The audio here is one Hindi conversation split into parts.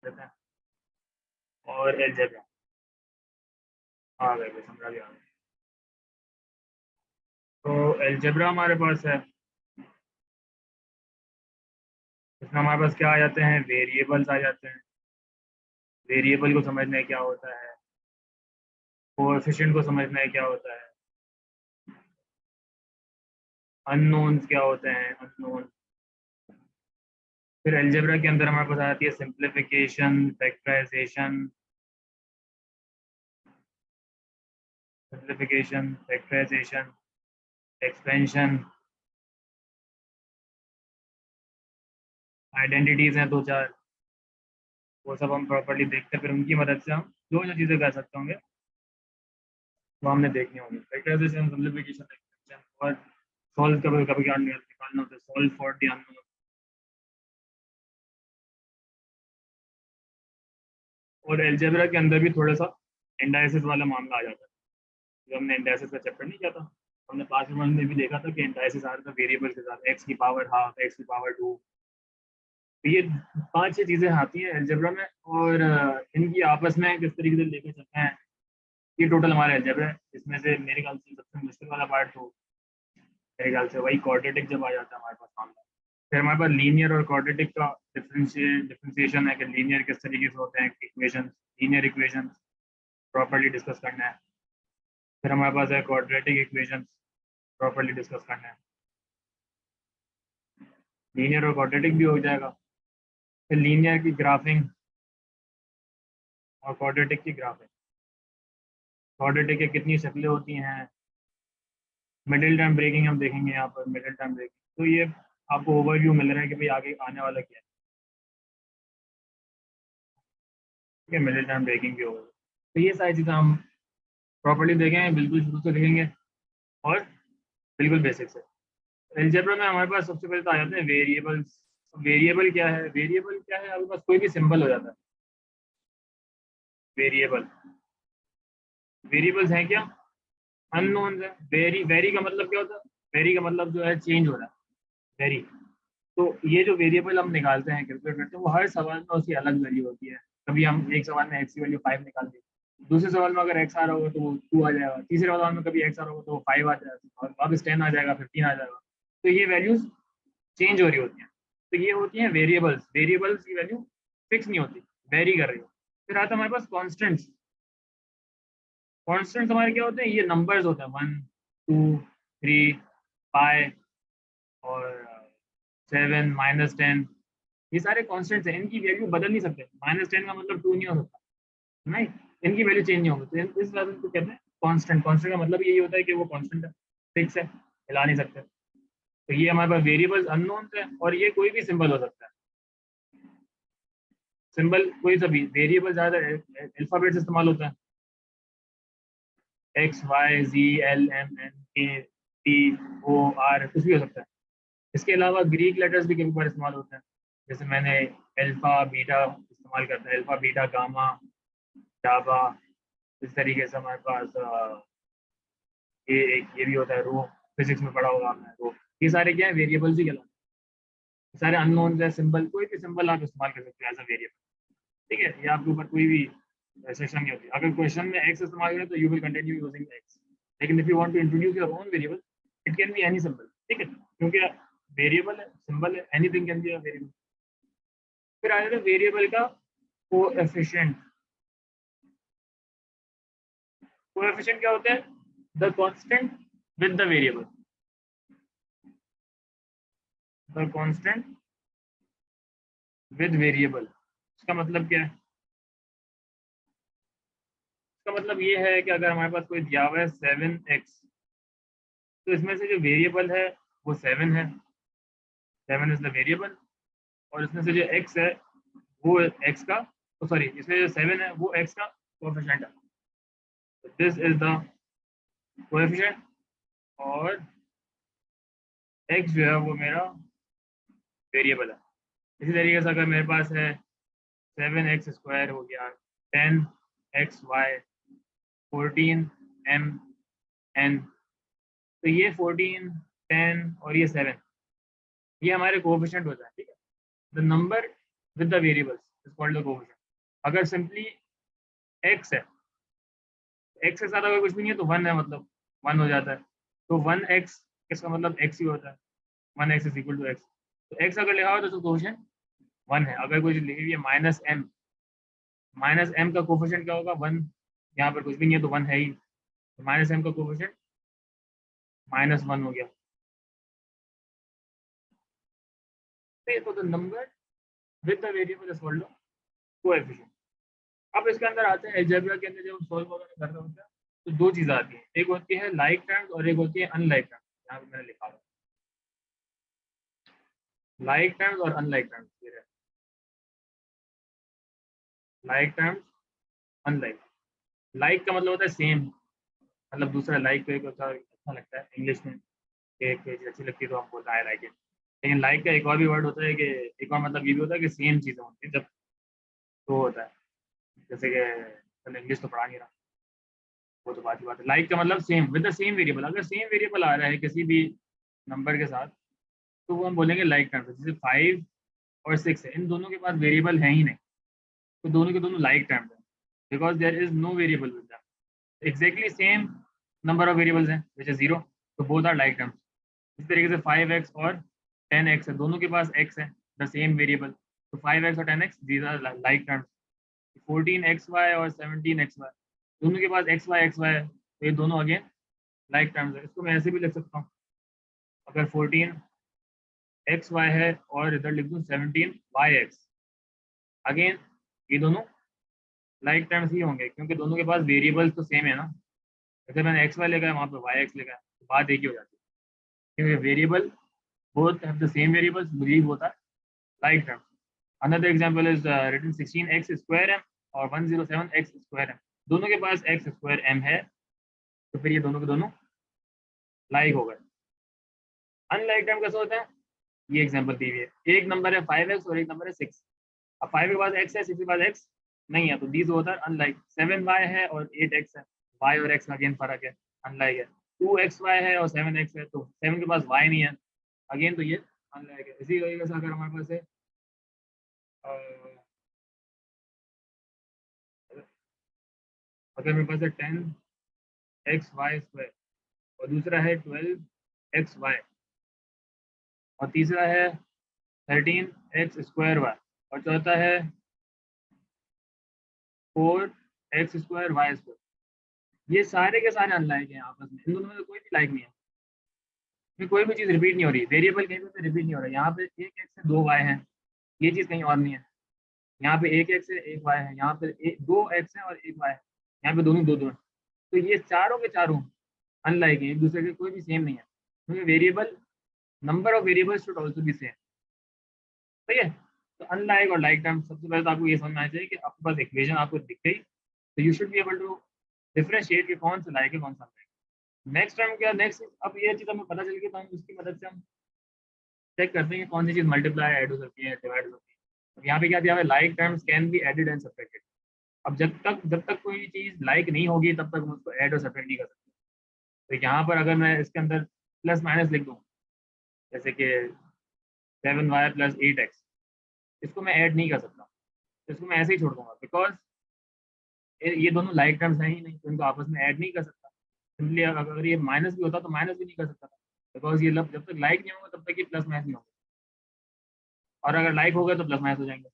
देते हैं और एलजेब्रा आ गए, समझा भी आ गए। तो एलजेब्रा हमारे पास है, इसमें हमारे पास क्या आ जाते हैं, वेरिएबल्स आ जाते हैं। वेरिएबल को समझना है क्या होता है, कोएफिशिएंट को समझना है क्या होता है, अननोन्स क्या होते हैं, अननोन। फिर अलजेब्रा के अंदर हमारे पास आती है सिंप्लीफिकेशन, फैक्टराइजेशन, एक्सपेंशन, आइडेंटिटीज हैं दो चार, वो सब हम प्रॉपर्ली देखते हैं, फिर उनकी मदद से हम जो जो चीज़ें कर सकते होंगे वो हमने देखनी होगी। फैक्टराइजेशन, सिंप्लीफिकेशन, एक्सपेंशन और सॉल्व कभी कभी क्या निकालना होता है, सॉल्व फॉर द अननोन। और अलजेब्रा के अंदर भी थोड़ा सा इंडाइसिस वाला मामला आ जाता है, जो हमने इंडाइसिस का चैप्टर नहीं किया था, हमने क्लास में भी देखा था कि इंडाइसिस आ रहा था वेरिएबल के साथ, एक्स की पावर हाफ, एक्स की पावर टू। तो ये पांच छह चीजें आती हैं अलजेब्रा में, और इनकी आपस में किस तरीके से लेके चलते हैं, ये टोटल हमारा अलजेब्रा है। इसमें से मेरे ख्याल से सबसे मुश्किल वाला पार्ट तो मेरे ख्याल से वही क्वाड्रेटिक जब आ जाता है हमारे पास मामला। फिर हमारे पास लीनियर और क्वाड्रेटिक का डिफ्रेंशिएशन है कि लीनियर किस तरीके से होते हैं, equation, linear equation properly discuss करना है। फिर हमारे पास है क्वाड्रेटिक इक्वेशन प्रॉपर्ली डिस्कस करना है, लीनियर और क्वाड्रेटिक भी हो जाएगा। फिर लीनियर की ग्राफिंग और क्वाड्रेटिक की ग्राफिंग, क्वाड्रेटिक की कितनी शक्लें होती हैं, मिडिल टर्म ब्रेकिंग हम देखेंगे यहाँ पर, मिडिल टर्म ब्रेकिंग। तो ये आपको ओवरव्यू मिल रहा है कि भाई आगे आने वाला क्या है, ठीक है, मिडिल टर्म ब्रेकिंग भी होगा। तो ये सारी चीज़ें हम प्रॉपर्ली देखेंगे, बिल्कुल शुरू से देखेंगे और बिल्कुल बेसिक से। अलजेब्रा में हमारे पास सबसे पहले तो आ जाते हैं वेरिएबल्स। वेरिएबल क्या है, वेरिएबल क्या है, आपके पास कोई भी सिंबल हो जाता है वेरिएबल। वेरिएबल्स हैं क्या, अननोन है। वेरी, वेरी का मतलब क्या होता है, वेरी का मतलब जो है चेंज हो रहा है, वेरी। तो ये जो वेरिएबल हम निकालते हैं, कैलकुलेट करते हैं, वो हर सवाल में उसकी अलग वैल्यू होती है। कभी हम एक सवाल में एक्स की वैल्यू 5 निकाल दी, दूसरे सवाल में अगर एक्स आ रहा होगा तो वो 2 आ जाएगा, तीसरे सवाल में कभी एक्स आ रहा होगा तो वो 5 आ जाएगा, और वापस 10 आ जाएगा, 15 आ जाएगा। तो ये वैल्यूज चेंज हो रही होती हैं। तो ये होती हैं वेरिएबल्स। वेरिएबल्स की वैल्यू फिक्स नहीं होती, वेरी कर रही हो। फिर आता है हमारे पास कॉन्स्टेंट्स। कॉन्स्टेंट्स हमारे क्या होते हैं, ये नंबर्स होते हैं, 1, 2, 3, 5 और 7, -10। ये सारे कॉन्स्टेंट्स हैं, इनकी वैल्यू बदल नहीं सकते। -10 का मतलब 2 नहीं हो सकता, नहीं, इनकी वैल्यू चेंज नहीं होगी। तो इस वजह को कहते हैं कांस्टेंट। कांस्टेंट का मतलब यही होता है कि वो कांस्टेंट है, फिक्स है, हिला नहीं सकते। तो ये हमारे पास वेरिएबल्स अननोन है, और ये कोई भी सिंबल हो सकता है। सिंबल कोई सा भी, वेरिएबल ज्यादा अल्फाबेट्स इस्तेमाल होता है, एक्स, वाई, जी, एल, एम, एन, के, टी, ओ, आर, कुछ भी हो सकता है। इसके अलावा ग्रीक लेटर्स भी कभी बार इस्तेमाल होते हैं, जैसे मैंने अल्फा बीटा इस्तेमाल करता है, अल्फा बीटा गामा जावा। इस तरीके से हमारे पास ये एक ये भी होता है, रो, फिजिक्स में पढ़ा होगा आपने रो। ये सारे क्या है, वेरिएबल्स ही कहलाते हैं। सारे अननोन है, सिंबल, कोई भी सिंबल आप इस्तेमाल कर सकते हो एज अ वेरिएबल, ठीक है। ये आपके ऊपर कोई भी रेस्ट्रिक्शन नहीं होती। अगर क्वेश्चन में एक्स इस्तेमाल करें तो you will continue using X, लेकिन if you want to introduce your own variable, it can be any symbol, ठीक है, क्योंकि वेरिएबल है, सिंबल है, anything can be a variable. फिर आ जाता है वेरिएबल का कोएफिशिएंट। कोएफिशिएंट क्या होता है, the constant with the variable, the constant with variable. इसका मतलब क्या है, इसका मतलब ये है कि अगर हमारे पास कोई दिया हुआ है 7x, तो इसमें से जो वेरिएबल है वो 7 है, 7 इज द वेरिएबल, और इसमें से जो x है वो x का, तो सॉरी, इसमें जो 7 है वो x का कोएफिशिएंट है। दिस इज द कोएफिशिएंट, और x जो है वो मेरा वेरिएबल है। इसी तरीके से अगर मेरे पास है 7x² हो गया, 10xy, 14mn, तो ये 14, 10 और ये 7, ये हमारे कोएफिशिएंट होता है, ठीक है। The number with the variables is called the coefficient. अगर सिंपली x है, x से ज़्यादा अगर कुछ भी नहीं है तो 1 है, मतलब 1 हो जाता है। तो 1x इसका मतलब x ही होता है, 1x is equal to x। तो x अगर लिखा हो तो कोफिशिएंट 1 है। अगर कुछ लिखी हुई है माइनस m का कोफिशिएंट क्या होगा, 1। यहाँ पर कुछ भी नहीं है तो 1 है ही, तो माइनस m का कोफिशिएंट -1 हो गया। तो the number with the variable is called coefficient. अब इसके अंदर आते हैं अलजेब्रा के अंदर, जब हम सॉल्व वगैरह कर रहे होते हैं तो दो चीज़ें आती हैं, एक होती है लाइक टर्म्स और एक होती है अनलाइक टर्म्स। यहाँ पे मैंने लिखा हुआ लाइक टर्म्स और unlike terms. Like terms, unlike. Like का मतलब होता है सेम, मतलब दूसरा लाइक को एक होता है, अच्छा लगता है इंग्लिश में, एक चीज़ अच्छी लगती है तो हम बोलते हैं लाइक इट। लेकिन लाइक का एक और भी वर्ड होता है कि एक और मतलब ये भी होता है कि सेम चीज़ें होती है जब तो होता है, जैसे कि चलो इंग्लिश तो पढ़ा नहीं रहा, वो तो बात ही बात है। लाइक का मतलब same with the same variable. अगर सेम वेरिएबल आ रहा है किसी भी नंबर के साथ तो वो हम बोलेंगे लाइक टर्म्स। जैसे 5 और 6 है, इन दोनों के पास वेरिएबल है ही नहीं, तो दोनों के दोनों लाइक टर्म्स हैं, because there is no variable with them. Exactly same number of variables हैं विच इज 0, तो बोथ आर लाइक टर्म्स। इस तरीके से 5x और 10x है, दोनों के पास x है, द सेम वेरिएबल, तो 5x और 10x these are like terms. 14xy और 17xy, दोनों के पास xy है, तो ये दोनों अगेन लाइक टर्म्स है। इसको मैं ऐसे भी लिख सकता हूँ, अगर 14xy है और इधर लिख दूँ 17yx, अगेन ये दोनों लाइक टर्म्स ही होंगे क्योंकि दोनों के पास वेरिएबल्स तो सेम है ना। जैसे मैंने xy लिखा है, वहाँ पे yx लिखा है, तो बात एक ही हो जाती है क्योंकि variable both have the same variables, मुझे बोलता है like terms. Another example is written 16x square m और 107x square m, दोनों के पास x square m है, तो फिर ये दोनों के दोनों लाइक हो गए। अनलाइक टर्म कैसे होता है, ये एग्जांपल दी हुई है, एक नंबर है 5x और एक नंबर है 6। अब 5 के पास x है, 6 के पास x नहीं है, तो दीज होता है अनलाइक। 7y है और 8x है, y और x का अगेन फर्क है, अनलाइक है। 2xy है और 7x है, तो 7 के पास y नहीं है, अगेन तो ये अनलाइक है। इसी तरीके से अगर हमारे पास है अगर मेरे पास है 10xy स्क्वायर और दूसरा है 12xy और तीसरा है 13x स्क्वायर वाई और चौथा है 4x स्क्वायर वाई स्क्वायर, ये सारे के सारे अनलाइक हैं आपस में, इन दोनों में तो कोई भी लाइक नहीं है, इसमें कोई भी चीज़ रिपीट नहीं हो रही, वेरिएबल कहीं पे रिपीट नहीं हो रहा है। यहाँ पे एक एक्स से दो वाई है, ये चीज़ कहीं और नहीं है। यहाँ पे एक एक्स है एक वाई है, यहाँ पे दो एक्स है और एक वाई है, यहाँ पे दोनों दो दो है। तो ये चारों के चारों अनलाइक है, एक दूसरे के कोई भी सेम नहीं है, क्योंकि variable number of variables should also be same. सही है। तो अनलाइक और लाइक टर्म, सबसे पहले तो आपको ये समझना चाहिए कि आपके पास इक्वेशन आपको दिख गई तो you should be able to differentiate कि कौन सा लाइक है कौन सा अनलाइक। नेक्स्ट टर्म क्या, नेक्स्ट अब ये चीज़ हमें पता चल गई तो हम उसकी मदद से हम चेक करते हैं कि कौन सी चीज़ मल्टीप्लाई ऐड हो सकती है डिवाइड हो सकती है। अब यहाँ पे क्या दिया हुआ है, like terms can be added and subtracted. अब जब तक कोई चीज़ लाइक नहीं होगी तब तक हम उसको ऐड और सब्ट्रैक्ट नहीं कर सकते। तो यहाँ पर अगर मैं इसके अंदर प्लस माइनस लिख दूँ, जैसे कि 7y प्लस 8x, इसको मैं ऐड नहीं कर सकता, तो इसको मैं ऐसे ही छोड़ दूंगा, बिकॉज ये दोनों लाइक टर्म्स हैं ही नहीं, तो इनको आपस में ऐड नहीं कर सकता। सिंपली अगर ये माइनस भी होता तो माइनस भी नहीं कर सकता था, बिकॉज ये जब तक लाइक नहीं होगा तब तक ये प्लस माइनस नहीं होगा, और अगर लाइक हो गया तो प्लस माइनस हो जाएंगे।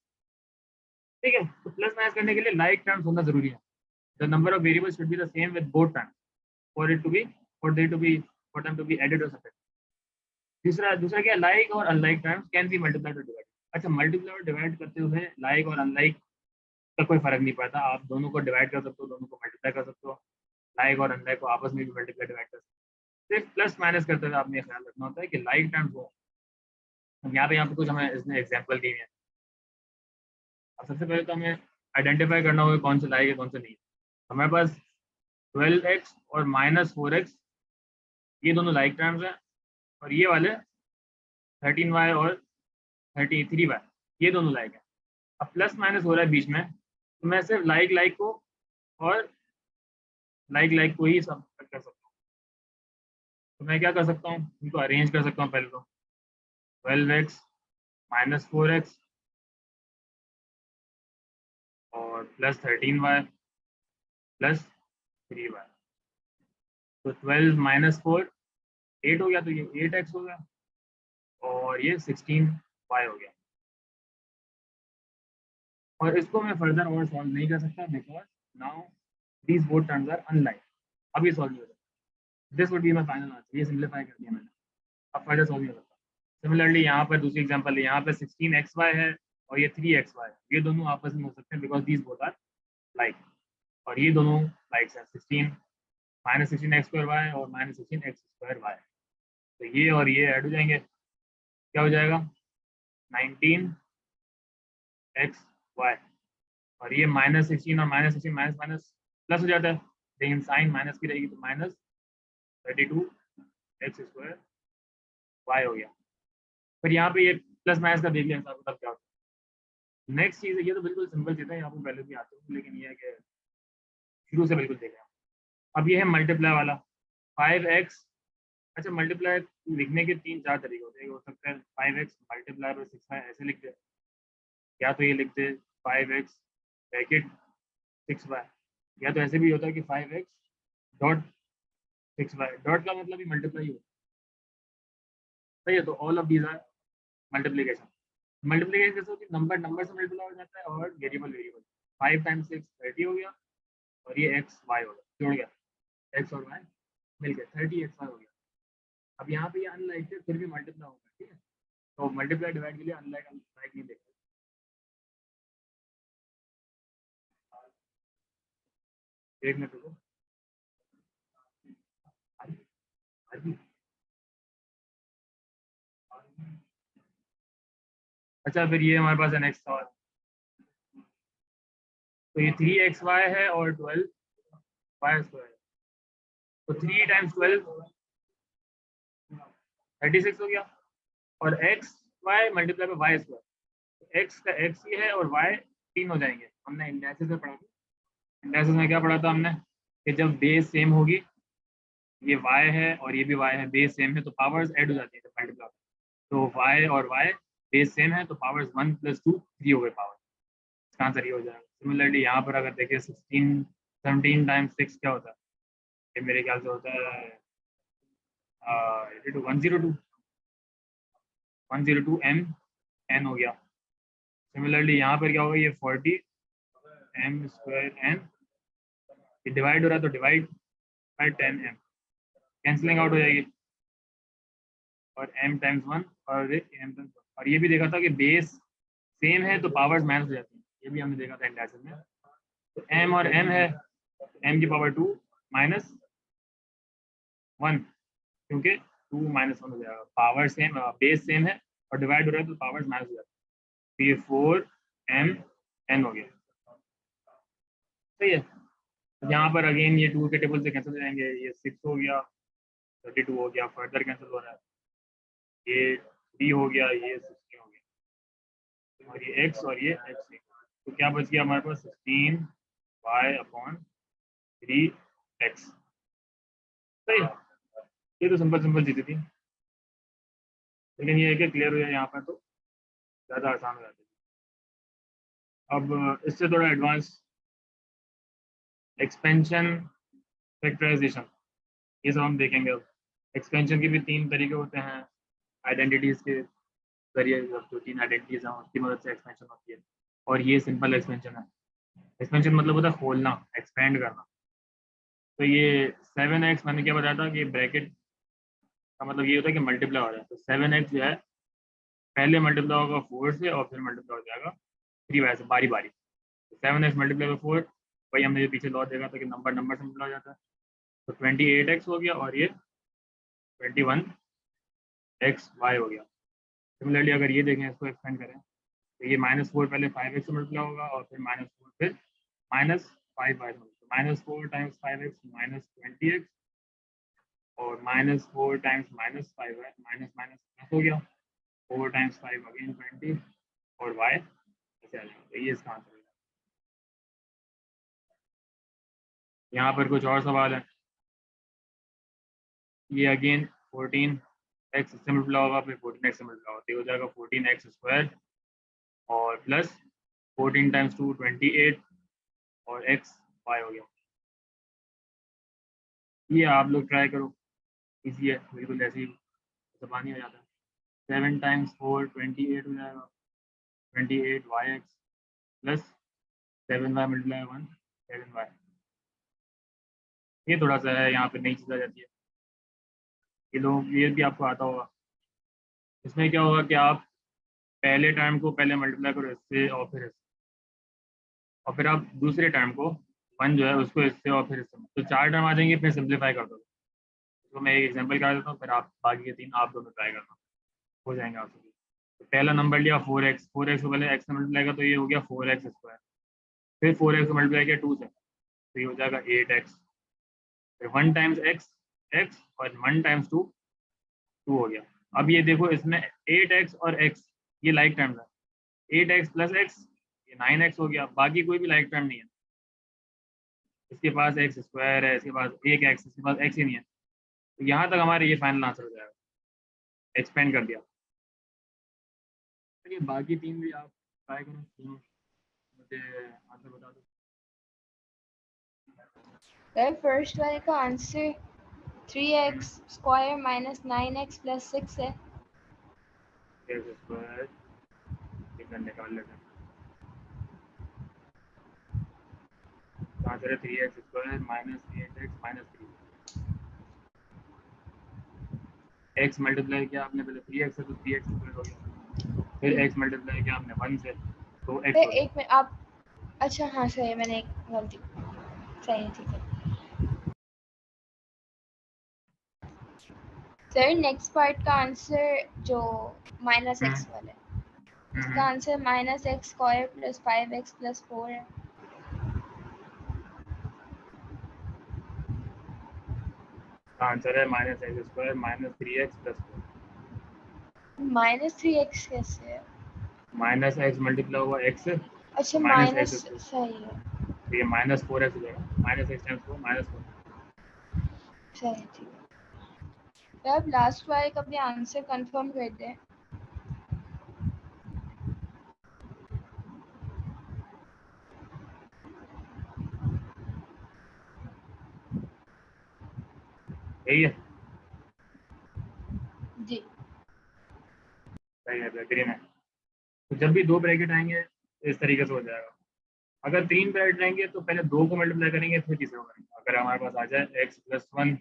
ठीक है, तो प्लस माइनस करने के लिए लाइक टर्म्स होना जरूरी है। The number of variables should be the same with both terms for it to be for them to be added और सब्ट्रैक्टेड। दूसरा दूसरा क्या, लाइक और unlike terms can be multiplied और डिवाइड। अच्छा, मल्टीप्लाई और डिवाइड करते हुए लाइक और अनलाइक का कोई फर्क नहीं पड़ता, आप दोनों को डिवाइड कर सकते हो, दोनों को मल्टीप्लाई कर सकते हो, लाइक और अनलाइक को आपस में भी मल्टीप्लाई डिवाइड कर सकते हो। सिर्फ प्लस माइनस करते हुए आपने ख्याल रखना होता है कि लाइक टर्म्स हो। यहाँ पे कुछ हमें इसने एग्जाम्पल दी है। अब सबसे पहले तो हमें आइडेंटिफाई करना होगा कौन से लाइक है कौन से नहीं है। हमारे पास 12x और -4x, ये दोनों लाइक टर्म्स हैं, और ये वाले 13y और 33y, ये दोनों लाइक है। अब प्लस माइनस हो रहा है बीच में, तो मैं सिर्फ लाइक लाइक को और लाइक लाइक को ही सब कर सकता हूँ। तो मैं क्या कर सकता हूँ, इनको अरेंज कर सकता हूँ। पहले तो 12x -4x और और प्लस 13y प्लस 3y। तो 12 माइनस 4 8 हो गया, तो ये 8x हो गया और ये 16y हो गया। और इसको मैं फर्दर और सॉल्व नहीं कर सकता because now these both terms are unlike. अब ये सॉल्व नहीं हो सकता। This would be my final answer. ये सिंपलीफाई कर दिया मैंने, अब फर्दर सॉल्व नहीं हो सकता। सिमिलरली यहाँ पर दूसरी एग्जांपल है, यहाँ पे 16xy है और ये 3xy है। ये दोनों आपस में हो सकते हैं because these both are like, और ये दोनों लाइक्स हैं। 16 माइनस 16x² और माइनस 16x²। तो ये और ये ऐड हो जाएंगे, क्या हो जाएगा 19xy। और ये माइनस 16 और माइनस 16 माइनस माइनस प्लस हो जाता है, लेकिन साइन माइनस की रहेगी, तो माइनस 32x² y हो गया। फिर यहाँ पे ये प्लस माइनस का देख लिया हिसाब किताब क्या होता है। नेक्स्ट चीज़ है, ये तो बिल्कुल सिंपल चीज़ है, यहाँ पे पहले भी आते हैं, लेकिन ये है कि शुरू से बिल्कुल देख रहे हैं। अब ये है मल्टीप्लाई वाला 5x। अच्छा, मल्टीप्लाई लिखने के 3-4 तरीके होते हैं। हो सकता है 5x मल्टीप्लाई बाय 6y ऐसे लिख दे, या तो ये लिख दे 5x ब्रैकेट 6y, या तो ऐसे भी होता है कि 5x डॉट 6y। डॉट का मतलब ही मल्टीप्लाई होता है, सही है। तो all of these are multiplication. Multiplication कैसे होती है, नंबर नंबर से मल्टीप्लाई हो जाता है और वेरिएबल वेरिएबल। 5 टाइम्स 6 30 हो गया और ये x y हो गया, जुड़ गया, x और y मिल गया 30xy हो गया। अब यहाँ पे ये अनलाइक है, फिर भी मल्टीप्लाई होगा, ठीक है। तो मल्टीप्लाई डिवाइड के लिए अनलाइक अनलाइक नहीं देखते। एक मिनट रुको। अच्छा, फिर ये हमारे पास है नेक्स्ट सवाल। तो ये 3xy है और 12y²। तो 3 टाइम्स 12 36 हो गया, और x y multiply by y square. X का एक्स ही है और वाई 3 हो जाएंगे। हमने इंडेक्सेस में पढ़ा था, इंडेक्सेस में क्या पढ़ा था हमने कि जब बेस सेम होगी, ये y है और ये भी y है, बेस सेम है तो पावर्स ऐड हो जाती है जब मल्टीप्लाई। तो y और y बेस सेम है तो पावर्स 1 + 2 3 हो गए पावर। इसका आंसर ये हो जाएगा। सिमिलरली यहाँ पर अगर देखिए 17 टाइम्स 6 क्या होता है, ये मेरे ख्याल से होता है 102 m n हो गया। सिमिलरली यहाँ पर क्या होगा, ये 40 m² n, ये डिवाइड हो रहा है तो divide by 10m, cancelling out हो जाएगी, और m टाइम्स 1 और m टाइम्स 1। और ये भी देखा था कि बेस सेम है तो पावर्स माइनस हो जाती है, ये भी हमने देखा था इंडेक्सेस में। तो m और m है, m की पावर 2 माइनस 1, क्योंकि 2 माइनस 1 हो जाएगा। पावर सेम, बेस सेम है और डिवाइड हो रहा है तो पावर्स माइनस हो जाती है। तो ये 4m n हो गया, सही है। यहाँ पर अगेन ये 2 के टेबल से कैंसिल हो जाएंगे, ये 6 हो गया, 32 हो गया, फर्दर कैंसिल हो रहा है, ये 3 हो गया, ये 16 हो गया, और ये x और ये x। तो क्या बच गया हमारे पास 16y/3x, सही है। ये तो सिंपल सिंपल चीज़ें थी, लेकिन ये है कि क्लियर हो जाए यहाँ पर तो ज़्यादा आसान हो जाती है। अब इससे थोड़ा एडवांस एक्सपेंशन फैक्टराइजेशन, ये सब हम देखेंगे। अब एक्सपेंशन के भी 3 तरीके होते हैं, आइडेंटिटीज़ के जरिए जो 3 आइडेंटिटीज़ हैं उसकी मदद से एक्सपेंशन होती है, और ये सिंपल एक्सपेंशन है। एक्सपेंशन मतलब होता है खोलना, एक्सपेंड करना। तो ये 7x मैंने क्या बताया था कि ब्रैकेट का मतलब ये होता है कि मल्टीप्लाई हो रहा है। तो 7x जो है पहले मल्टीप्लाई होगा 4 से और फिर मल्टीप्लाई हो जाएगा 3y से, बारी बारी। 7x मल्टीप्लाई बाय 4, वही हमने जो पीछे लॉ देखा था कि नंबर नंबर से मल्टीप्लाई हो जाता है। तो 28x हो गया और ये 21xy हो गया। सिमिलरली अगर ये देखें, इसको एक्सपेंड करें, तो ये -4 पहले 5x से मल्टीप्लाई होगा और फिर -4 फिर -5y से। -4 टाइम्स 5x -20x, और -4 times -5y minus minus plus हो गया, 4 टाइम्स 5 अगेन 20, और y ऐसे आ जाएगा। तो ये इसका आंसर है। यहाँ पर कुछ और सवाल है। ये अगेन 14x से मल्टीप्लाई होगा, फिर 14x से मल्टीप्लाई होगा, तो हो जाएगा 14x² और प्लस 14 टाइम्स 2 28, और x y हो गया। ये आप लोग ट्राई करो, इजी है बिल्कुल, ऐसे ही जबानी हो जाता है। 7 टाइम्स 4 28 हो जाएगा, 28y(x) plus 7y multiply 1 7y। ये थोड़ा सा है, यहाँ पे नई चीज़ आ जाती है, ये भी आपको आता होगा। इसमें क्या होगा कि आप पहले टाइम को पहले मल्टीप्लाई करो इससे और फिर इससे, और फिर आप दूसरे टाइम को 1 जो है उसको इससे और फिर इससे, तो 4 टर्म आ जाएंगे, फिर सिंप्लीफाई कर दो। तो मैं एक एग्जांपल करा देता हूँ, फिर आप बाकी के 3 आप दोनों ट्राई करना, हो जाएंगे आपसे। तो पहला नंबर लिया 4x, 4x को पहले x से मल्टीप्लाई का, तो ये हो गया 4x²। फिर 4x को मल्टीप्लाई किया 2 से, तो ये हो जाएगा 8x। फिर 1 टाइम्स x x और 1 टाइम्स 2 2 हो गया। अब ये देखो इसमें 8x और x ये लाइक टर्म्स है, 8x प्लस x ये 9x हो गया, बाकी कोई भी लाइक टर्म नहीं है। इसके पास x² है, इसके पास एक x, इसके पास x ही नहीं है, तो यहाँ तक हमारे ये फाइनल आंसर हो जाएगा, एक्सपेंड कर दिया। चलिए बाकी 3 भी आप ट्राई करो, तीनों मुझे आंसर बता दो। सर फर्स्ट वाले का answer 3x² minus 9x plus 6 है। x² निकाल लेते हैं, आंसर है 3x² minus 8x minus 3। x multiply किया आपने पहले 3x से, तो 3x² हो गया, फिर x मल्टीप्लाई किया आपने 1 से, तो x हो गया। एक मिनट आप, अच्छा हाँ सही है, मैंने एक गलती, सही है, ठीक है। सर नेक्स्ट पार्ट का आंसर जो माइनस x वाला है, इसका answer -x² plus 5x plus 4 है। आंसर है -x² minus 3x plus 4। -3x कैसे है? माइनस x मल्टीप्लाई हुआ x से, अच्छा तो माइनस माइनस, x², सही है, तो ये -4x हो जाएगा, -x टाइम्स 4 -4। सही है, ठीक है। तो अब लास्ट वाले का भी आंसर कंफर्म कर दें। यही है, जी सही है, बेहतरीन है। तो जब भी 2 ब्रैकेट आएंगे इस तरीके से हो जाएगा। अगर 3 ब्रैकेट आएंगे तो पहले 2 को मल्टीप्लाई करेंगे, फिर तीसरे को करेंगे। अगर हमारे पास आ जाए x प्लस 1,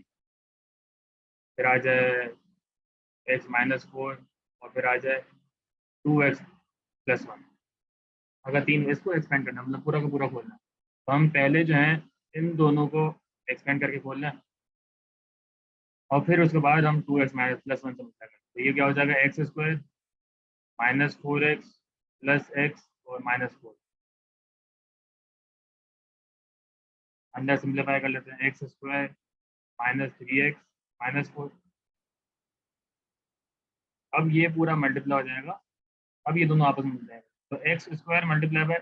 फिर आ जाए x माइनस 4, और फिर आ जाए 2x प्लस 1, अगर 3 इसको एक्सपेंड करना मतलब पूरा का पूरा खोलना है, तो हम पहले जो है इन दोनों को एक्सपेंड करके खोल लें, और फिर उसके बाद हम 2x माइनस प्लस 1 से मल्टीप्लाई करें, तो ये क्या हो जाएगा x² minus 4x plus x और -4। अंदर सिंप्लीफाई कर लेते हैं, x² माइनस 3x माइनस 4। अब ये पूरा मल्टीप्लाई हो जाएगा, अब ये दोनों आपस में मिल जाएगा, तो x² multiply by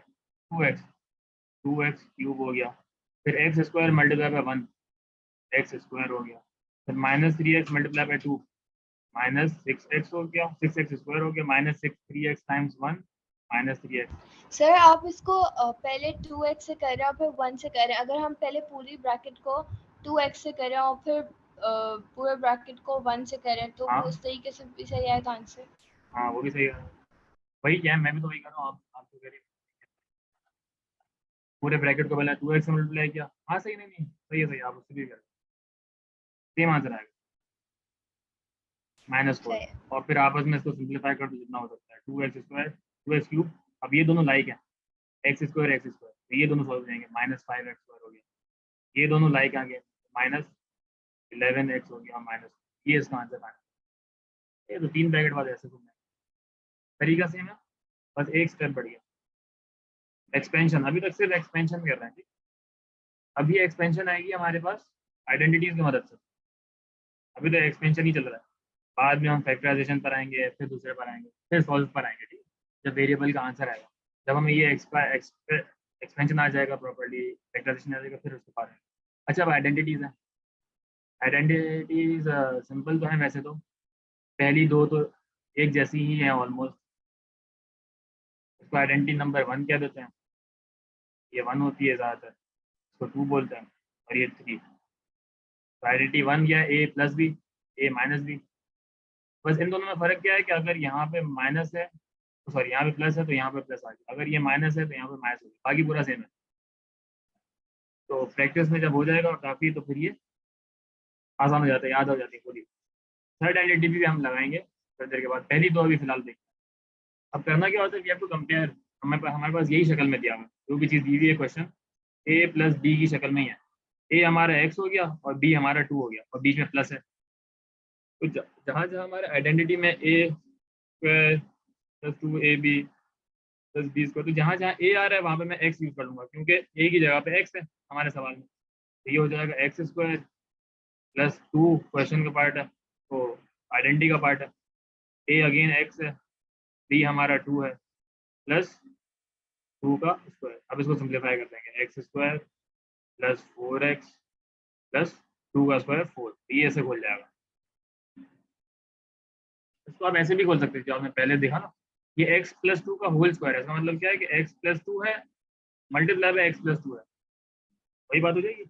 2x, 2x³ हो गया, फिर x² मल्टीप्लाई बाय 1, x² हो गया, फिर -3x मल्टीप्लाई बाय 2, -6x हो गया, 6x² हो गया, -6 3x टाइम्स 1 -3x। सर आप इसको पहले 2x से कर रहे हैं और फिर 1 से कर रहे हैं। अगर हम पहले पूरी ब्रैकेट को 2x से कर रहे हैं और फिर पूरे ब्रैकेट को 1 से कर रहे हैं, तो हाँ वो उस तरीके से भी सही आएगा आंसर। हाँ, वो भी सही है, वही क्या है, मैं भी तो वही कर रहा हूँ, आप तो कह रही पूरे ब्रैकेट को पहले 2x से मल्टीप्लाई किया। हाँ सही, नहीं नहीं सही है, सही है, आप उससे भी कर, सेम आंसर आएगा -4, सही है, और फिर आपस में इसको सिंप्लीफाई कर दो जितना हो सकता है, 2x² 2x³। अब ये दोनों लाइक है, x² x², तो ये दोनों सॉल्व हो जाएंगे, -5x² हो गया, ये दोनों लाइक आ गए, -11x हो गया माइनस, ये इसका आंसर आएगा। ये तो 3 ब्रैकेट बाद ऐसे घूमना है, तरीका सेम है, बस एक स्टेप बढ़ गया। एक्सपेंशन, अभी तक सिर्फ एक्सपेंशन कर रहे हैं, ठीक, अभी एक्सपेंशन आएगी हमारे पास आइडेंटिटीज की मदद से। अभी तो एक्सपेंशन ही चल रहा है, बाद में हम फैक्टराइजेशन पर आएंगे, फिर दूसरे पर आएंगे, फिर सॉल्व पर आएंगे, ठीक, जब वेरिएबल का आंसर आएगा, जब हमें ये एक्सपेंशन आ जाएगा प्रॉपर्ली, फैक्टराइजेशन आ जाएगा, फिर उसके बाद आएंगे। अच्छा, अब आइडेंटिटीज है, आइडेंटिटीज सिंपल तो है वैसे तो, पहली दो तो एक जैसी ही है ऑलमोस्ट, उसको आइडेंटिटी नंबर 1 कह देते हैं, ये 1 होती है ज़्यादातर, इसको 2 बोलते हैं, और ये 3। आइडेंटिटी 1 क्या है, ए प्लस बी, ए माइनस बी। बस इन दोनों में फ़र्क क्या है कि अगर यहाँ पे माइनस है, सॉरी यहाँ पे प्लस है तो यहाँ पे प्लस आ गया, अगर ये माइनस है तो यहाँ पे माइनस हो गया, बाकी पूरा सेम है। तो प्रैक्टिस में जब हो जाएगा काफ़ी तो फिर ये आसान हो जाता है, याद हो जाती है पूरी। थर्ड आइडेंटिटी भी हम लगाएंगे थोड़ी देर के बाद, पहली तो अभी फिलहाल देखते हैं। अब करना क्या होता है, वी हैव टू कंपेयर। हमारे पास यही शक्ल में दिया हुआ है, जो भी चीज़ दी हुई है क्वेश्चन ए प्लस बी की शक्ल में ही है। ए हमारा एक्स हो गया और बी हमारा 2 हो गया और बीच में प्लस है। तो जहाँ जहाँ हमारे आइडेंटिटी में A square plus 2ab plus B square, तो जहाँ जहाँ ए आ रहा है वहाँ पे मैं एक्स यूज़ कर लूँगा, क्योंकि ए की जगह पे एक्स है हमारे सवाल में। तो ये हो जाएगा एक्स स्क्वायर प्लस 2 क्वेश्चन का पार्ट है, तो आइडेंटिटी का पार्ट है। ए अगेन एक्स है, बी हमारा 2 है, प्लस 2 का स्क्वायर। अब इसको सिंप्लीफाई कर देंगे, x square plus 4x plus 2 का स्क्वायर 4, ये ऐसे खोल जाएगा। इसको आप ऐसे भी खोल सकते हैं जो आपने पहले देखा ना, ये x प्लस 2 का होल स्क्वायर है। इसका मतलब क्या है कि x प्लस 2 है मल्टीप्लाई बाय x प्लस 2 है, वही बात हो जाएगी,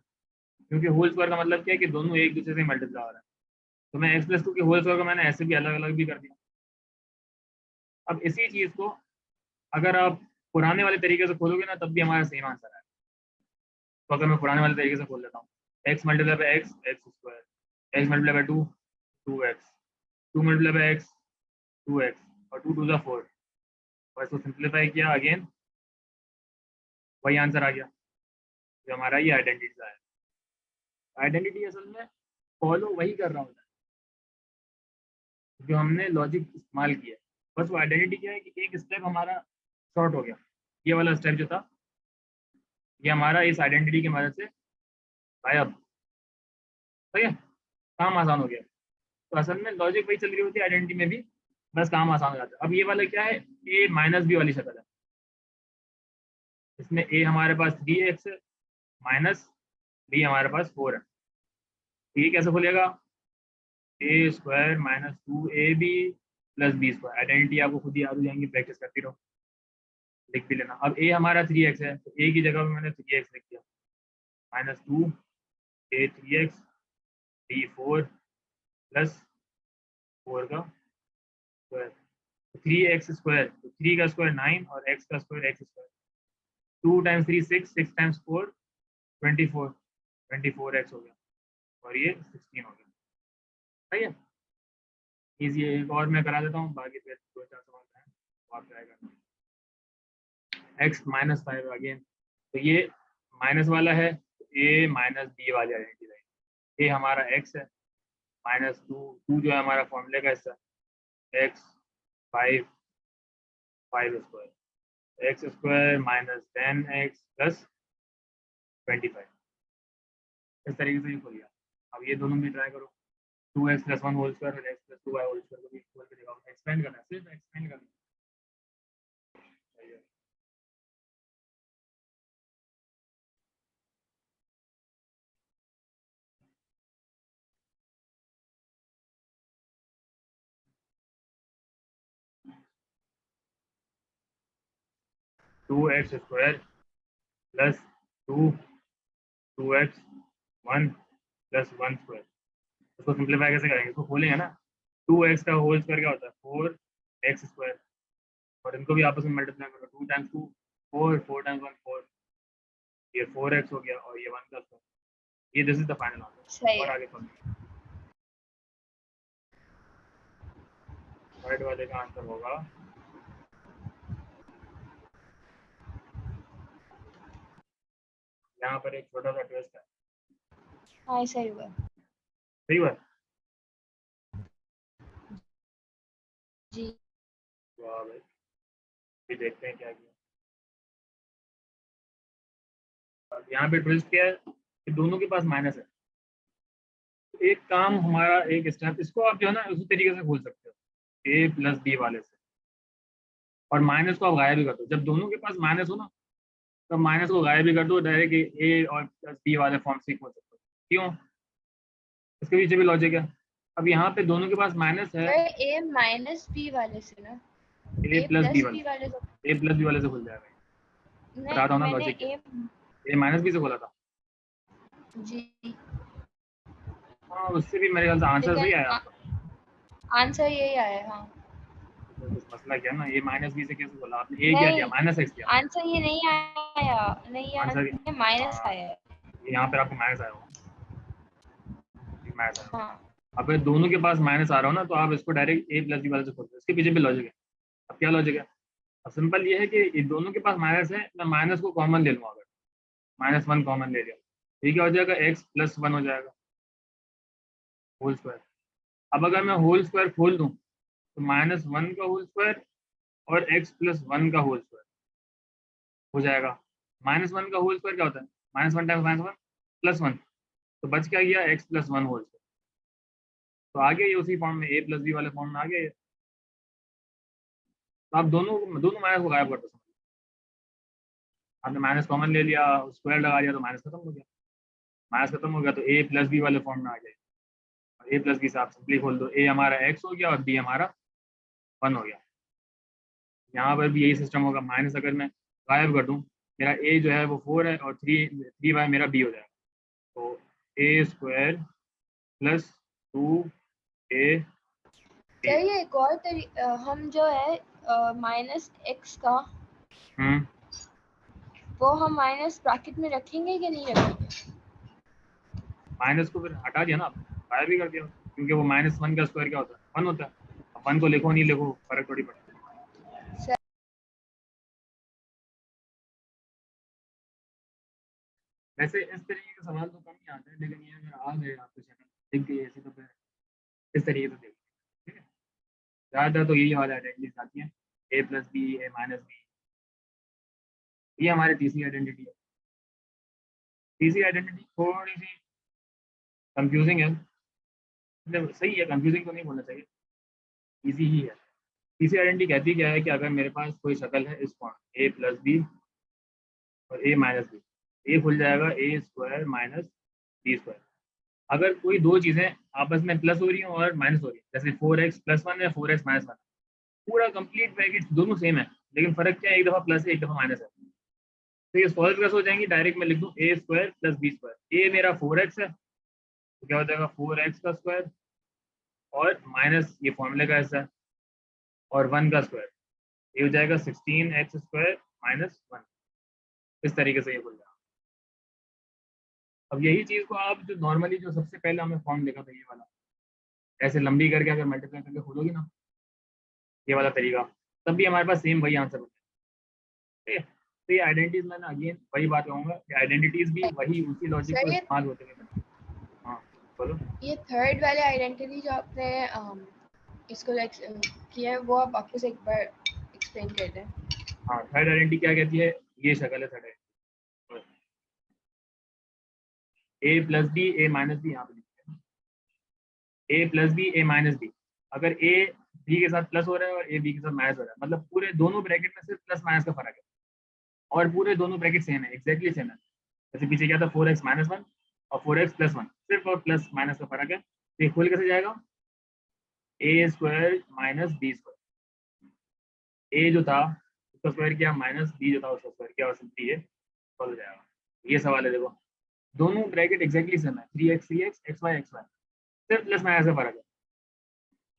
क्योंकि होल स्क्वायर का मतलब क्या है कि दोनों एक दूसरे से मल्टीप्लाई हो रहा है। तो मैं x प्लस 2 के होल स्क्वायर को मैंने ऐसे भी अलग अलग भी कर दिया। अब इसी चीज़ को अगर आप पुराने वाले तरीके से खोलोगे ना, तब भी हमारा सेम आंसर है। तो अगर मैं पुराने वाले तरीके से खोल लेता हूँ, x multiply by x x square, x multiply by 2 2x, 2 multiply by x 2x, और 2 2 4, और इसको सिंप्लीफाई किया अगेन, वही आंसर आ गया जो हमारा ये आइडेंटिटी का है। आइडेंटिटी असल में फॉलो वही कर रहा होता है जो हमने लॉजिक इस्तेमाल किया। बस वो आइडेंटिटी क्या है कि एक स्टेप हमारा शॉर्ट हो गया, ये वाला स्टेप जो था ये हमारा इस आइडेंटिटी की मदद से गायब, सही है, काम आसान हो गया। तो असल में लॉजिक वही चल रही होती है आइडेंटिटी में भी, बस काम आसान हो जाता है। अब ये वाला क्या है, ए माइनस बी वाली शक्ल है, इसमें ए हमारे पास 3x है माइनस बी हमारे पास 4 है। तो ये कैसे खुलेगा, A square minus 2ab plus B square. Identity आपको खुद ही याद हो जाएंगी, प्रैक्टिस करती रहो, लिख भी लेना। अब ए हमारा 3x है, तो ए की जगह पे मैंने 3x लिख दिया, माइनस 2 ए 3x बी 4 प्लस 4 का स्क्वायर, 3x स्क्वायर, तो 3 का स्क्वायर 9 और x का square x square, 2 times 3 6, 6 times 4 24, 24x हो गया, और ये 16 हो गया। सही है, इजी है। एक और मैं करा देता हूँ, बाकी फिर 2-4 सवाल हैं तो आप ट्राई करना। x माइनस 5 अगेन, तो ये माइनस वाला है, a माइनस बी वाली आइडेंटिटी रहेगी। a हमारा x है माइनस 2 जो है हमारा फॉर्मूले का हिस्सा, x 5 square, x square minus 10x plus 25, इस तरीके से ये खुल गया। अब ये दोनों भी ट्राई करो, 2x प्लस 1 होल स्क्वायर और x plus 2y whole square को भी खोल के दिखाओ। एक्सपेंड करना है, सिर्फ एक्सपेंड करना है। 2x square plus 2x 1 plus 1 square, उसको सिंप्लीफाई कैसे करेंगे, इसको खोलेंगे ना। 2x का होल स्क्वायर क्या होता है 4x स्क्वायर, और इनको भी आपस में मल्टीप्लाई करो, 2 टाइम्स 2 4, 4 टाइम्स 1 4, ये 4x हो गया और ये 1 का स्क्वायर, ये this is the final answer. और आगे पढ़ते हैं, थर्ड वाले का आंसर होगा यहाँ पर एक छोटा सा ट्विस्ट है। हाँ सही हुआ, सही हुआ जी। वाह भाई, ये देखते हैं क्या किया। अब यहाँ पे ट्विस्ट क्या है कि दोनों के पास माइनस है, तो एक काम हमारा, एक स्टेप, इसको आप जो है ना उसी तरीके से खोल सकते हो ए प्लस बी वाले से, और माइनस को आप गायब भी कर दो। जब दोनों के पास माइनस हो ना, तब माइनस को गायब भी कर दो, डायरेक्ट ए और प्लस बी वाले फॉर्म से खोल सकते हो। क्यों, इसके पीछे भी लॉजिक है। अब यहाँ पे दोनों के पास माइनस है, ए माइनस बी वाले से ना, ए प्लस बी वाले से, ए प्लस बी वाले से खुल जाएगा। बताता हूँ ना मैंने लॉजिक। ए ये माइनस बी से खोला था। जी, हाँ, उससे भी मेरे ख्याल से आंसर सही आया आपका। आंसर यही आया है। हाँ, तो कुछ मसला क्या है ना, ये माइनस बी से कैसे बोला आपने, ए क्या दिया, नहीं माइनस एक्स दिया। आंसर ये नहीं आया, नहीं आंसर आंसर माइनस हाँ, आया है। यहाँ पर आपको माइनस आया होगा, माइनस आया होगा। हाँ अब दोनों के पास माइनस आ रहा हो ना, तो आप इसको डायरेक्ट ए प्लस बी वाले से खोलते हो, इसके पीछे भी लॉजिक है। अब क्या लॉजिक है, अब सिंपल ये है कि इन दोनों के पास माइनस है, मैं माइनस को कॉमन ले लूँगा। अगर -1 कॉमन ले लिया, ये क्या हो जाएगा, एक्स प्लस 1 हो जाएगा होल स्क्वायर। अब अगर मैं होल स्क्वायर खोल दूँ तो -1 का होल स्क्वायर और एक्स प्लस 1 का होल स्क्वायर हो जाएगा। -1 का होल स्क्वायर क्या होता है, -1 टाइम्स -1 +1, तो बच क्या गया, एक्स प्लस 1 होल स्क्वायर। तो आ गया ये उसी फॉर्म में, ए प्लस बी वाले फॉर्म में आ गया ये। तो आप दोनों दोनों माइनस को गायब कर दो। आपने माइनस कॉमन ले लिया, स्क्वायर लगा दिया, तो माइनस खत्म हो गया। माइनस खत्म हो गया तो ए प्लस बी वाले फॉर्म में आ गया। और ए प्लस बी से आप सिंपली खोल दो, ए हमारा एक्स हो गया और बी हमारा 1 हो गया। यहाँ पर भी यही सिस्टम होगा, माइनस अगर मैं गायब कर दूँ, मेरा ए जो है वो 4 है और 3 बाय मेरा बी हो जाएगा। तो ए स्क्वायर प्लस 2 ए। सर ये एक और हम जो है -x का हम्म, वो हम माइनस ब्रैकेट में रखेंगे कि नहीं रखेंगे? माइनस को फिर हटा दिया ना आपने, गायब भी कर दिया, क्योंकि वो -1 का स्क्वायर क्या होता है, 1 होता है। अब 1 को लिखो नहीं लिखो फर्क थोड़ी पड़ता है। सर वैसे इस तरीके के सवाल तो कम ही आते हैं, लेकिन ये अगर आ गए आपको शक्ल दिख गई ऐसी, तो फिर इस तरीके से देखिए, ठीक है। ज़्यादातर तो यही वाला आइडेंटिटीज आती हैं, ए प्लस बी, ए माइनस बी। ये हमारी तीसरी आइडेंटिटी है। तीसरी आइडेंटिटी थोड़ी सी कंफ्यूजिंग है, मतलब सही है, कंफ्यूजिंग तो नहीं बोलना चाहिए, इजी ही है। तीसरी आइडेंटिटी कहती क्या है कि अगर मेरे पास कोई शक्ल है इस फॉर्म ए प्लस बी और ए माइनस बी, ए खुल जाएगा ए स्क्वायर माइनस बी स्क्वायर। अगर कोई दो चीज़ें आपस में प्लस हो रही हैं और माइनस हो रही हैं, जैसे 4x+1 है, 4x-1, पूरा कंप्लीट ब्रैकेट दोनों सेम है, लेकिन फर्क क्या है, एक दफ़ा प्लस है एक दफ़ा माइनस है, तो ये सॉल्व कैसे हो जाएंगी, डायरेक्ट मैं लिख दूँ ए स्क्वायर प्लस बी स्क्वायर। ए मेरा 4x है, तो क्या हो जाएगा 4x का स्क्वायर और माइनस ये फॉर्मूले का हिस्सा है और 1 का स्क्वायर, ये हो जाएगा 16x स्क्वायर माइनस 1। इस तरीके से ये बोल जाएगा। अब यही चीज़ को आप जो नॉर्मली जो सबसे पहले हमने फॉर्म देखा था ये वाला, ऐसे लंबी करके अगर मल्टीप्लाई करके खोलोगी ना, ये वाला तरीका, तब भी हमारे पास सेम वही आंसर बचेगा। ठीक है, तो ये आइडेंटिटीज मैंने अगेन वही बात कहूँगा कि आइडेंटिटीज भी वही उसी लॉजिक को सर इस्तेमाल होते हुए बने। हाँ बोलो। ये थर्ड वाले आइडेंटिटी जो आपने इसको किया है वो आप वापस एक बार एक्सप्लेन कर दें। हाँ, थर्ड आइडेंटिटी क्या कहती है, ये शक्ल है थर्ड आइडेंटिटी, ए प्लस बी ए माइनस बी, यहाँ पे लिखते हैं ए प्लस बी ए माइनस बी। अगर ए बी के साथ प्लस हो रहा है और ए बी के साथ माइनस हो रहा है, मतलब पूरे दोनों ब्रैकेट में सिर्फ प्लस माइनस का फर्क है और पूरे दोनों ब्रैकेट सेम है, एक्जैक्टली सेम है। जैसे पीछे क्या था, 4x-1 और 4x+1, सिर्फ और प्लस माइनस का फर्क है, तो ये खुल कैसे जाएगा, ए स्क्वायर माइनस बी स्क्वायर। ए जो था उसका स्क्वायर किया माइनस बी जो था उसका स्क्वायर किया, और सिंपली ये सॉल्व हो जाएगा। ये सवाल है, देखो दोनों ब्रैकेट एक्जैक्टली सेम है, 3x xy सिर्फ प्लस माइनस का फर्क है।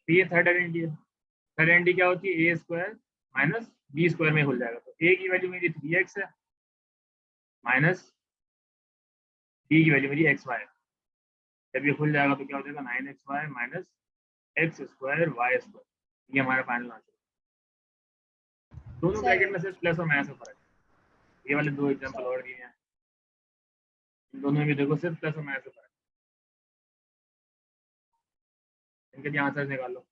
तो ये थर्ड आइडेंटिटी है। थर्ड आइडेंटिटी क्या होती है, ए स्क्वायर माइनस बी स्क्वायर में खुल जाएगा। तो ए की वैल्यू मेरी 3x है माइनस बी की वैल्यू मेरी xy है। जब ये खुल जाएगा तो क्या हो जाएगा, 9xy minus x square y square. ये हमारा फाइनल आंसर है। दोनों ब्रैकेट सर में सिर्फ प्लस और माइनस का फर्क है। ये वाले दो एग्जांपल और दिए हैं, इन दोनों में भी देखो सिर्फ प्लस और माइनस का फर्क है। इनके भी आंसर निकालो।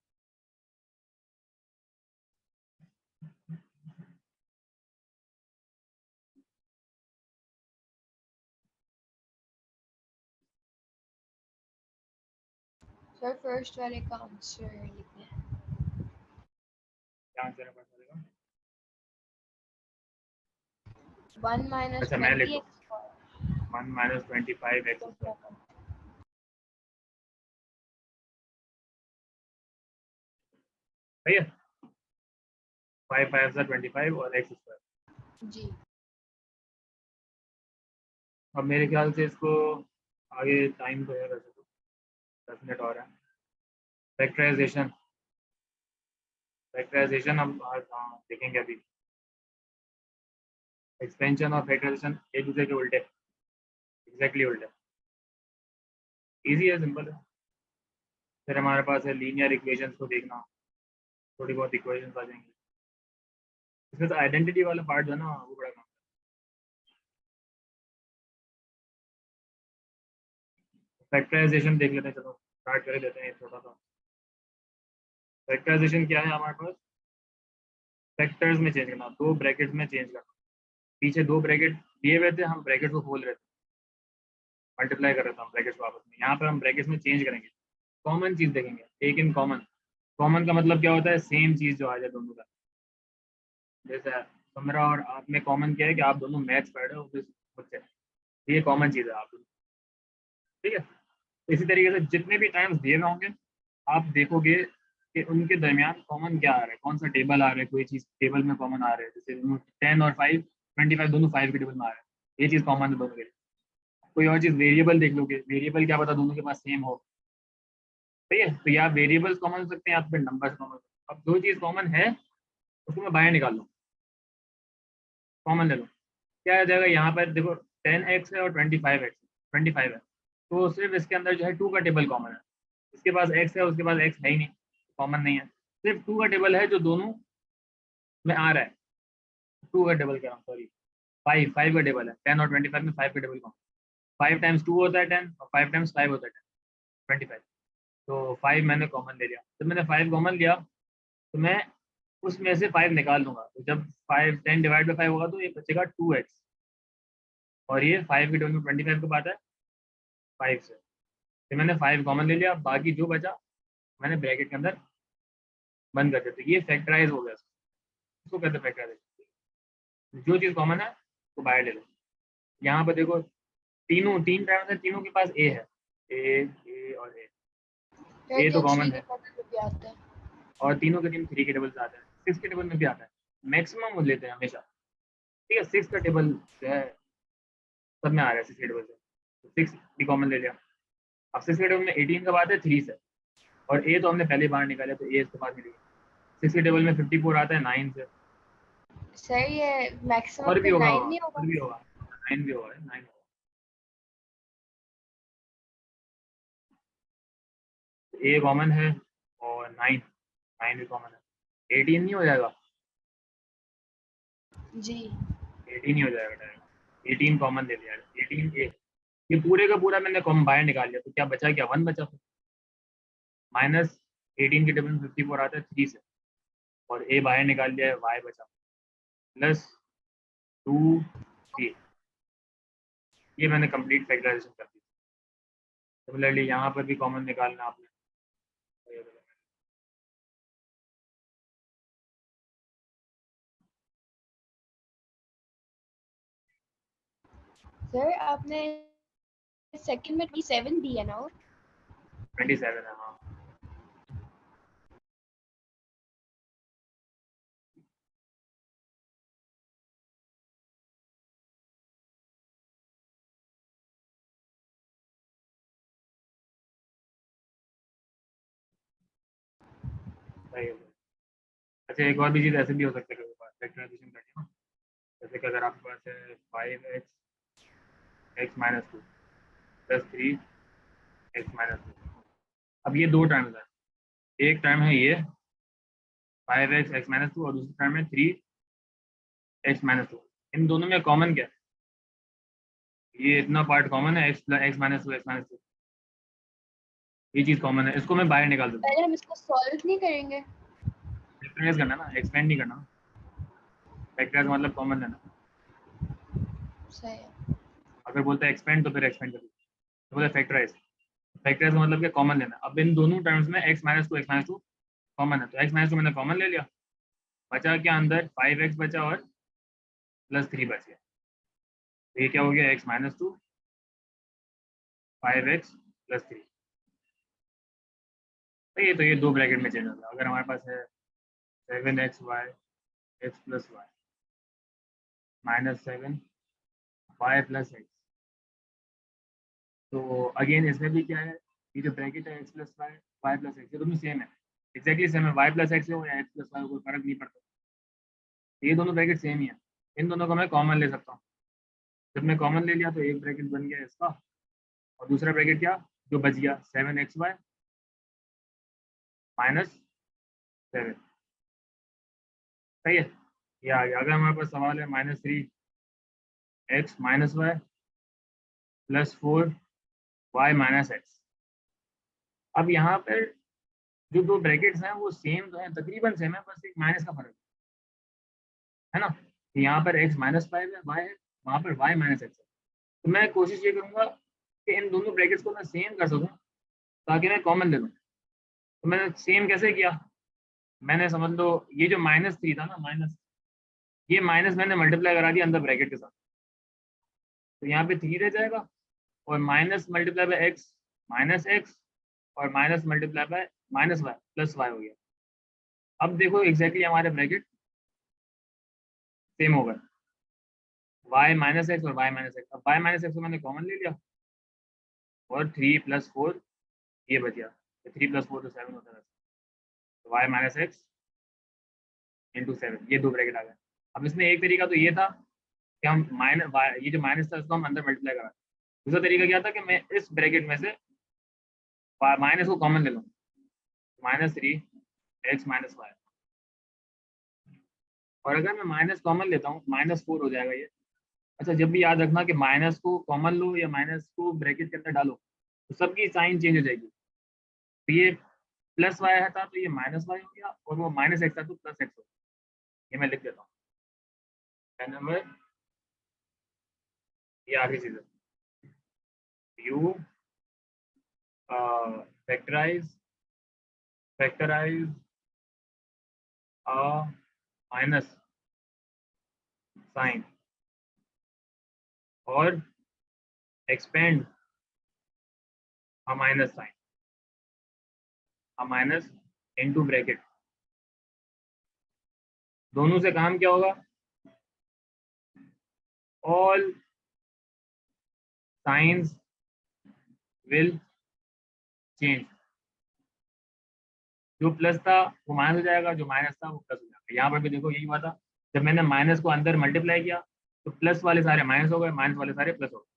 सर फर्स्ट वाले का आंसर लिखना है। क्या आंसर है पता चलेगा। 1 माइनस अच्छा मैं लिख 20 दूँ, 1 माइनस 25 एक्स स्क्वायर। सही है, 5 5 25 और एक्स स्क्वायर। जी अब मेरे ख्याल से इसको आगे टाइम तो है वैसे तो 10 मिनट और है। फैक्टराइजेशन फैक्टराइजेशन हम हाँ देखेंगे अभी। एक्सपेंशन और फैक्टराइजेशन एक दूसरे के उल्टे, एग्जैक्टली उल्टे। इजी है, सिंपल है। फिर हमारे पास है लीनियर इक्वेशंस को देखना, थोड़ी बहुत इक्वेशंस आ जाएंगी। इसमें तो आइडेंटिटी वाला पार्ट जो है ना वो बड़ा काम है। फैक्टराइजेशन देख लेते हैं, चलो स्टार्ट कर लेते हैं छोटा सा। फैक्टराइजेशन क्या है हमारे पास? फैक्टर्स में चेंज करना, दो ब्रैकेट्स में चेंज करना। पीछे दो ब्रैकेट दिए हुए थे, हम ब्रैकेट को खोल रहे थे, मल्टीप्लाई कर रहे थे हम ब्रैकेट्स को आपस में। यहाँ पर हम ब्रैकेट्स में चेंज करेंगे, कॉमन चीज देखेंगे, एक इन कॉमन। कॉमन का मतलब क्या होता है? सेम चीज जो आ जाए दोनों का। जैसे हमरा और आप में कॉमन क्या है कि आप दोनों मैथ्स पढ़ रहे हो मुझसे, ये कॉमन चीज है आप दोनों, ठीक है। इसी तरीके से जितने भी टाइम्स दिए हुए होंगे आप देखोगे कि उनके दरमियान कॉमन क्या आ रहा है, कौन सा टेबल आ रहा है, कोई चीज टेबल में कॉमन आ रहा है। जैसे 10 और 5, 25 दोनों 5 के टेबल में आ रहा है, ये चीज कॉमन है दोनों के लिए। कोई और चीज वेरिएबल देख लोगे, वेरिएबल क्या पता दोनों के पास सेम हो, ठीक है। तो या वेरिएबल्स कॉमन हो सकते हैं या फिर नंबर्स कॉमन। अब दो चीज कॉमन है उसको मैं बाहर निकाल लूँ, कॉमन ले लो, क्या आ जाएगा यहाँ पर? देखो 10x है और 25x, 25 है, तो सिर्फ इसके अंदर जो है 2 का टेबल कॉमन है। इसके पास x है, उसके पास x है ही नहीं, कॉमन नहीं है। सिर्फ 2 का टेबल है जो दोनों में आ रहा है। 2 का टेबल कह रहा हूँ, सॉरी, 5 का टेबल है। 10 और 25 में 5 का टेबल कॉमन। 5 टाइम्स 2 होता है 10 और 5 टाइम्स 5 होता है 25। तो 5 मैंने कॉमन ले लिया। जब मैंने 5 कॉमन लिया तो मैं उसमें से 5 निकाल दूंगा। तो जब 10 डिवाइड बाई 5 होगा तो ये बचेगा 2x, और ये 5 की टेबल में 25 कब आता है? 5 से। फिर मैंने 5 कॉमन ले लिया, बाकी जो बचा मैंने ब्रैकेट के अंदर बंद कर दिया। तो ये फैक्टराइज हो गया, इसको कहते हैं फैक्टराइजेशन। जो चीज़ कॉमन है वो बाहर ले लो। यहाँ पर देखो तीन टर्म्स है, तीनों के पास ए है, ए और ए तो कॉमन है। आता है। और तीनों के तीन 3 के टेबल से आते हैं, 6 के टेबल में भी आता है। मैक्सिमम लेते हैं हमेशा, ठीक है। 6 का टेबल जो है सब में आ रहा है 6 के टेबल से, तो 6 भी कॉमन ले लिया। अब 6 के टेबल में 18 कब आता है? 3 से, और ए तो हमने पहले बाहर निकाला तो ए इसके पास मिल गया। 6 के टेबल में 54 आता है 9 से। सही है, मैक्सिमम और भी पे होगा, 9 नहीं होगा? और भी होगा, 9 भी होगा, 9 होगा। 8 कॉमन है और 9 भी कॉमन है। 18 नहीं हो जाएगा? जी 18 ही हो जाएगा डायरेक्ट। 18 कॉमन ले लिया, 18 ए। ये पूरे का पूरा मैंने कॉमन बाहर निकाल लिया, तो क्या बचा? क्या 1 बचा। फिर माइनस 18 के टेबल में 54 आता है 3 से, और ए बाहर निकाल लिया है, वाई बचा, प्लस 2 ए। ये मैंने कंप्लीट फैक्टराइजेशन कर दी। सिमिलरली यहाँ पर भी कॉमन निकालना आपने। सर आपने सेकंड में 27 दी है ना? 27 है, हाँ। सही है। अच्छा एक और भी चीज़ ऐसे भी हो सकता है कभी बार फैक्टराइजेशन करनी हो, जैसे कि अगर आपके पास है 5x प्लस 3x-2। अब ये दो टर्म्स है, एक टर्म है ये 5x-2 और दूसरी टर्म है 3x-2। इन दोनों में कॉमन क्या है? ये इतना पार्ट कॉमन है, x-2 ये चीज़ कॉमन है, इसको मैं बाहर निकाल दूंगा। पहले हम इसको सॉल्व नहीं करेंगे? फैक्टराइज करना ना, एक्सपेंड नहीं करना। फैक्टराइज मतलब कॉमन लेना। सही है। अगर बोलते हैं एक्सपेंड तो फिर एक्सपेंड कर दो, तो बोलते फैक्टराइज। फैक्टराइज का मतलब क्या? कॉमन लेना। अब इन दोनों टर्म्स में x-2 कॉमन है, तो x-2 मैंने कॉमन ले लिया, बचा क्या अंदर? 5x बचा और प्लस 3 बच गया। तो ये क्या हो गया? x-2 5x plus 3। तो ये दो ब्रैकेट में चेंज होगा। अगर हमारे पास है 7xy x plus y minus 7y plus x, तो अगेन इसमें भी क्या है, ये जो ब्रैकेट है x plus y, y plus x, ये दोनों सेम है, एक्जैक्टली सेम है, वाई प्लस एक्स हो या एक्स प्लस वाई, कोई फर्क नहीं पड़ता, ये दोनों ब्रैकेट सेम ही है। इन दोनों को मैं कॉमन ले सकता हूँ। जब मैं कॉमन ले लिया तो एक ब्रैकेट बन गया इसका, और दूसरा ब्रैकेट क्या जो बच गया, 7xy माइनस 7, सही है। ये आ गया। अगर हमारे पास सवाल है -3x minus Y plus 4y minus x, अब यहाँ पर जो दो ब्रैकेट्स हैं वो सेम तो है, तकरीबन सेम है, बस एक माइनस का फर्क है ना। तो यहाँ पर x माइनस फाइव है, y है, वहाँ पर y माइनस एक्स है। तो मैं कोशिश ये करूँगा कि इन दोनों ब्रैकेट्स को मैं सेम कर सकूँ ताकि मैं कॉमन ले लूँ। तो मैंने सेम कैसे किया, मैंने समझ लो ये जो -3 था ना, माइनस, ये माइनस मैंने मल्टीप्लाई करा दिया अंदर ब्रैकेट के साथ, तो यहाँ पे 3 रह जाएगा, और minus multiply by X minus X, और minus multiply by minus Y plus Y हो गया। अब देखो एग्जैक्टली हमारे ब्रैकेट सेम हो गए, वाई माइनस एक्स और वाई माइनस एक्स। अब वाई माइनस एक्स को मैंने कॉमन ले लिया, और 3 + 4 ये बच गया, 3 + 4 तो 7 होता है, तो वाई माइनस एक्स इंटू 7, ये दो ब्रैकेट आ गए। अब इसमें एक तरीका तो ये था कि हम माइनस, ये जो माइनस था उसको हम अंदर मल्टीप्लाई करा। दूसरा तरीका क्या था कि मैं इस ब्रैकेट में से माइनस को कॉमन ले लूँ, -3x माइनस वाई, और अगर मैं माइनस कॉमन लेता हूँ -4 हो जाएगा ये। अच्छा, जब भी याद रखना कि माइनस को कॉमन लो या माइनस को ब्रैकेट के अंदर डालो तो सबकी साइन चेंज हो जाएगी। तो ये प्लस वाई था तो ये माइनस वाई हो गया, और वो माइनस एक्स था तो प्लस एक्स हो गया। ये मैं लिख देता हूँ, नंबर, ये आखिरी चीज है, you factorize a minus sign और expand a minus sign, a minus into bracket. दोनों से काम क्या होगा, ऑल साइंस विल चेंज। जो प्लस था वो माइनस हो जाएगा, जो माइनस था वो प्लस हो जाएगा। यहाँ पर भी देखो यही हुआ था, जब मैंने माइनस को अंदर मल्टीप्लाई किया तो प्लस वाले सारे माइनस हो गए, माइनस वाले सारे प्लस हो गए।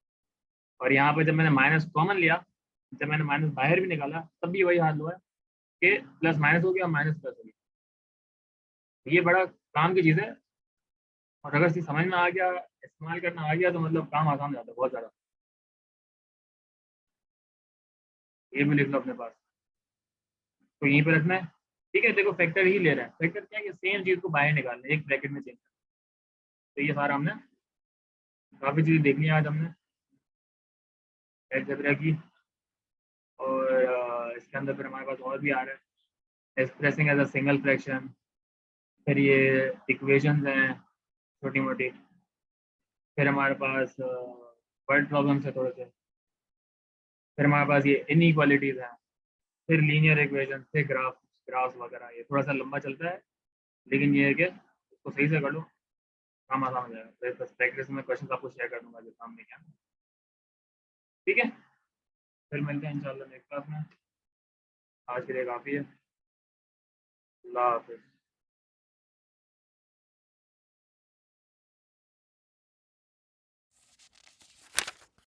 और यहाँ पर जब मैंने माइनस कॉमन लिया, जब मैंने माइनस बाहर भी निकाला तब भी वही हाल हुआ है कि प्लस माइनस हो गया, माइनस प्लस हो गया। ये बड़ा काम की चीज़ है, और अगर इसे समझ में आ गया, इस्तेमाल करना आ गया, तो मतलब काम आसान हो जाता है बहुत ज़्यादा। ये भी लिख लो अपने पास, तो यहीं पर रखना है। ठीक है, देखो फैक्टर ही ले रहा है, फैक्टर क्या है कि सेम चीज़ को बाहर निकालना है, एक ब्रैकेट में चेंज करना है। तो ये सारा हमने काफ़ी चीज़ें देखनी है आज हमने अलजेब्रा की, और इसके अंदर फिर हमारे पास और भी आ रहा है, expressing as a single fraction, फिर ये इक्वेशंस हैं छोटी मोटी, फिर हमारे पास वर्ड प्रॉब्लम्स है थोड़े से, फिर हमारे पास ये इनइक्वालिटीज़ हैं, फिर लीनियर इक्वेशन, फिर ग्राफ्स वगैरह। ये थोड़ा सा लंबा चलता है, लेकिन ये है कि इसको सही से कर लो, काम आसान हो जाएगा। फिर बस प्रैक्टिस में क्वेश्चन आपको शेयर कर दूंगा जो सामने क्या, ठीक है। फिर मिलते हैं इंशाल्लाह नेक्स्ट क्लास में। आज के लिए काफ़ी है, अल्लाह हाफिज़।